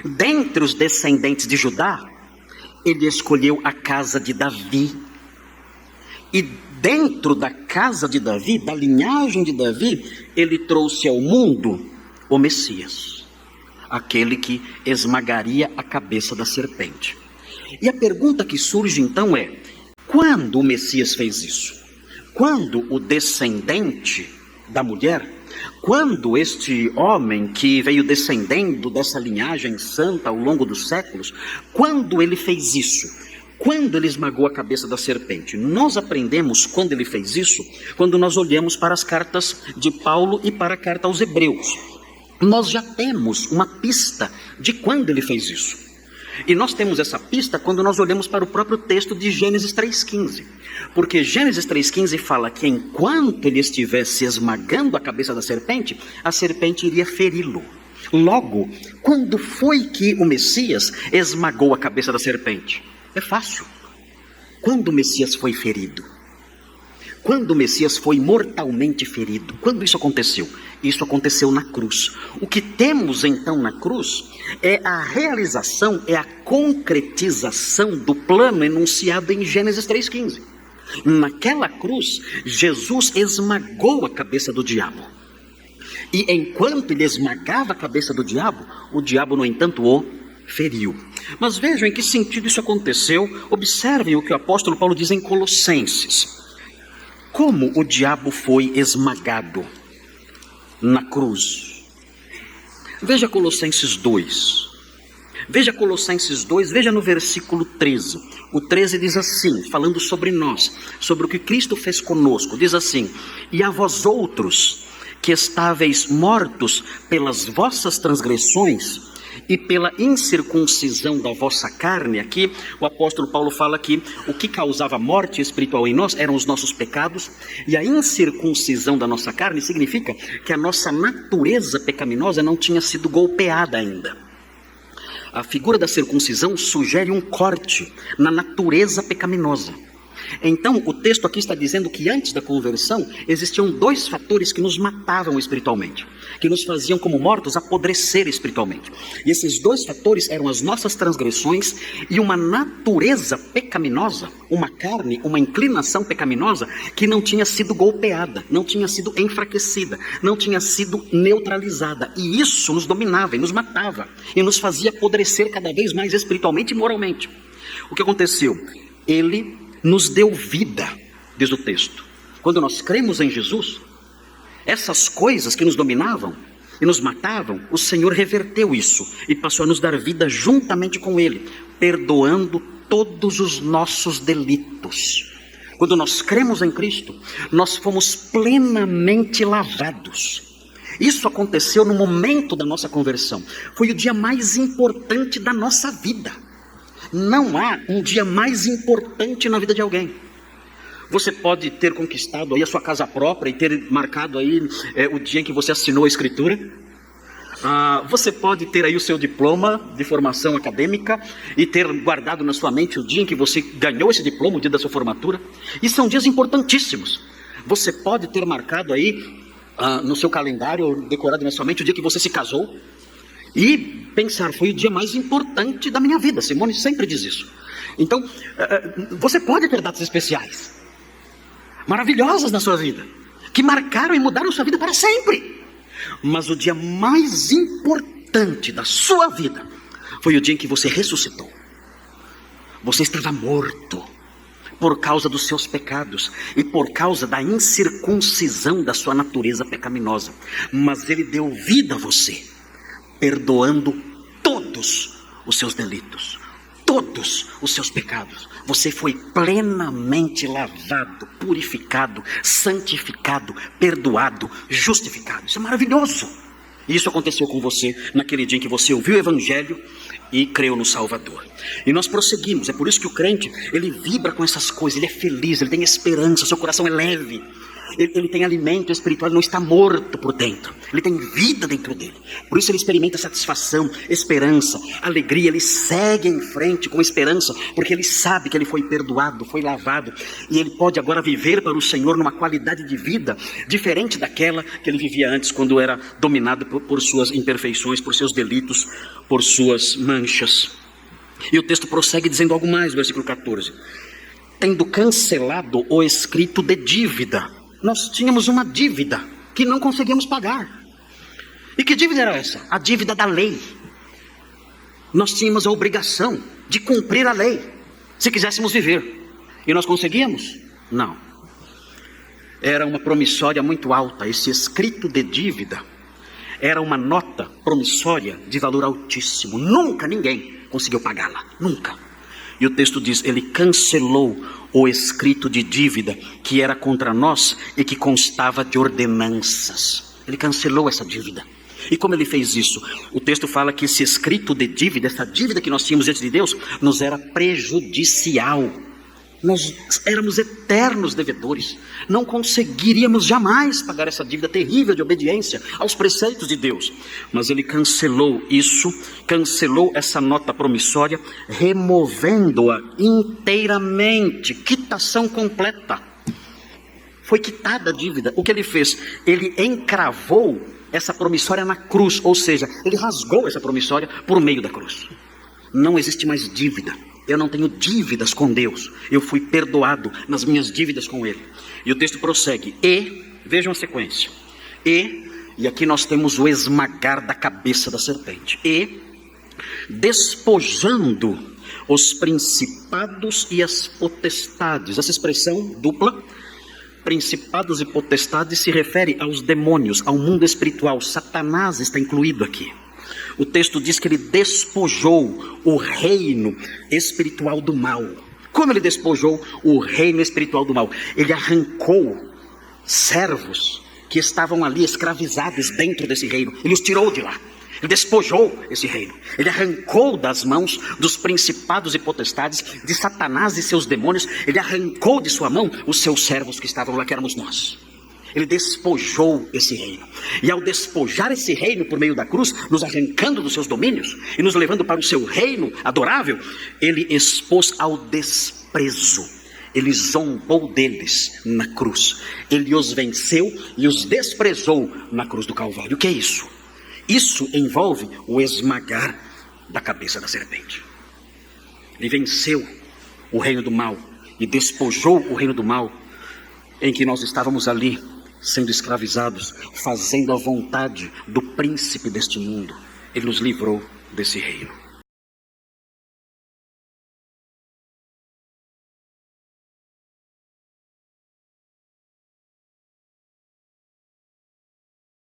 Dentre os descendentes de Judá, ele escolheu a casa de Davi. E dentro da casa de Davi, da linhagem de Davi, ele trouxe ao mundo o Messias, aquele que esmagaria a cabeça da serpente. E a pergunta que surge então é: quando o Messias fez isso? Quando o descendente da mulher, quando este homem que veio descendendo dessa linhagem santa ao longo dos séculos, quando ele fez isso? Quando ele esmagou a cabeça da serpente? Nós aprendemos quando ele fez isso, quando nós olhamos para as cartas de Paulo e para a carta aos Hebreus. Nós já temos uma pista de quando ele fez isso. E nós temos essa pista quando nós olhamos para o próprio texto de Gênesis 3,15. Porque Gênesis 3,15 fala que enquanto ele estivesse esmagando a cabeça da serpente, a serpente iria feri-lo. Logo, quando foi que o Messias esmagou a cabeça da serpente? É fácil. Quando o Messias foi ferido. Quando o Messias foi mortalmente ferido. Quando isso aconteceu? Isso aconteceu na cruz. O que temos então na cruz é a realização, é a concretização do plano enunciado em Gênesis 3,15. Naquela cruz, Jesus esmagou a cabeça do diabo. E enquanto ele esmagava a cabeça do diabo, o diabo, no entanto, o feriu. Mas vejam em que sentido isso aconteceu. Observem o que o apóstolo Paulo diz em Colossenses. Como o diabo foi esmagado na cruz. Veja Colossenses 2. Veja Colossenses 2, veja no versículo 13. O 13 diz assim, falando sobre nós, sobre o que Cristo fez conosco. Diz assim: e a vós outros, que estáveis mortos pelas vossas transgressões e pela incircuncisão da vossa carne. Aqui o apóstolo Paulo fala que o que causava morte espiritual em nós eram os nossos pecados, e a incircuncisão da nossa carne significa que a nossa natureza pecaminosa não tinha sido golpeada ainda. A figura da circuncisão sugere um corte na natureza pecaminosa. Então o texto aqui está dizendo que antes da conversão existiam dois fatores que nos matavam espiritualmente, que nos faziam como mortos apodrecer espiritualmente. E esses dois fatores eram as nossas transgressões e uma natureza pecaminosa, uma carne, uma inclinação pecaminosa que não tinha sido golpeada, não tinha sido enfraquecida, não tinha sido neutralizada. E isso nos dominava e nos matava e nos fazia apodrecer cada vez mais espiritualmente e moralmente. O que aconteceu? Ele nos deu vida, diz o texto. Quando nós cremos em Jesus, essas coisas que nos dominavam e nos matavam, o Senhor reverteu isso e passou a nos dar vida juntamente com Ele, perdoando todos os nossos delitos. Quando nós cremos em Cristo, nós fomos plenamente lavados. Isso aconteceu no momento da nossa conversão. Foi o dia mais importante da nossa vida. Não há um dia mais importante na vida de alguém. Você pode ter conquistado aí a sua casa própria e ter marcado aí o dia em que você assinou a escritura. Você pode ter aí o seu diploma de formação acadêmica e ter guardado na sua mente o dia em que você ganhou esse diploma, o dia da sua formatura. E são dias importantíssimos. Você pode ter marcado aí no seu calendário, decorado na sua mente, o dia que você se casou. E pensar, foi o dia mais importante da minha vida. Simone sempre diz isso. Então, você pode ter datas especiais, maravilhosas na sua vida, que marcaram e mudaram a sua vida para sempre. Mas o dia mais importante da sua vida foi o dia em que você ressuscitou. Você estava morto por causa dos seus pecados e por causa da incircuncisão da sua natureza pecaminosa. Mas Ele deu vida a você, perdoando todos os seus delitos, todos os seus pecados. Você foi plenamente lavado, purificado, santificado, perdoado, justificado. Isso é maravilhoso. E isso aconteceu com você naquele dia em que você ouviu o Evangelho e creu no Salvador. E nós prosseguimos. É por isso que o crente, ele vibra com essas coisas, ele é feliz, ele tem esperança, seu coração é leve. ele tem alimento espiritual, ele não está morto por dentro, ele tem vida dentro dele. Por isso ele experimenta satisfação, esperança, alegria, ele segue em frente com esperança, porque ele sabe que ele foi perdoado, foi lavado, e ele pode agora viver para o Senhor numa qualidade de vida diferente daquela que ele vivia antes, quando era dominado por suas imperfeições, por seus delitos, por suas manchas. E o texto prossegue dizendo algo mais, versículo 14. Tendo cancelado o escrito de dívida. Nós tínhamos uma dívida que não conseguíamos pagar. E que dívida era essa? A dívida da lei. Nós tínhamos a obrigação de cumprir a lei, se quiséssemos viver. E nós conseguíamos? Não. Era uma promissória muito alta. Esse escrito de dívida era uma nota promissória de valor altíssimo. Nunca ninguém conseguiu pagá-la. Nunca. E o texto diz, ele cancelou o escrito de dívida que era contra nós e que constava de ordenanças. Ele cancelou essa dívida. E como ele fez isso? O texto fala que esse escrito de dívida, essa dívida que nós tínhamos diante de Deus, nos era prejudicial. Nós éramos eternos devedores. Não conseguiríamos jamais pagar essa dívida terrível de obediência aos preceitos de Deus. Mas ele cancelou isso, cancelou essa nota promissória, removendo-a inteiramente, quitação completa. Foi quitada a dívida. O que ele fez? Ele encravou essa promissória na cruz, ou seja, ele rasgou essa promissória por meio da cruz. Não existe mais dívida. Eu não tenho dívidas com Deus. Eu fui perdoado nas minhas dívidas com Ele. E o texto prossegue. E, vejam a sequência. E aqui nós temos o esmagar da cabeça da serpente. E, despojando os principados e as potestades. Essa expressão dupla, principados e potestades, se refere aos demônios, ao mundo espiritual. Satanás está incluído aqui. O texto diz que ele despojou o reino espiritual do mal. Como ele despojou o reino espiritual do mal? Ele arrancou servos que estavam ali escravizados dentro desse reino. Ele os tirou de lá. Ele despojou esse reino. Ele arrancou das mãos dos principados e potestades, de Satanás e seus demônios. Ele arrancou de sua mão os seus servos que estavam lá, que éramos nós. Ele despojou esse reino. E ao despojar esse reino por meio da cruz, nos arrancando dos seus domínios e nos levando para o seu reino adorável, ele expôs ao desprezo. Ele zombou deles na cruz. Ele os venceu e os desprezou na cruz do Calvário. O que é isso? Isso envolve o esmagar da cabeça da serpente. Ele venceu o reino do mal e despojou o reino do mal em que nós estávamos ali, sendo escravizados, fazendo a vontade do príncipe deste mundo. Ele nos livrou desse reino.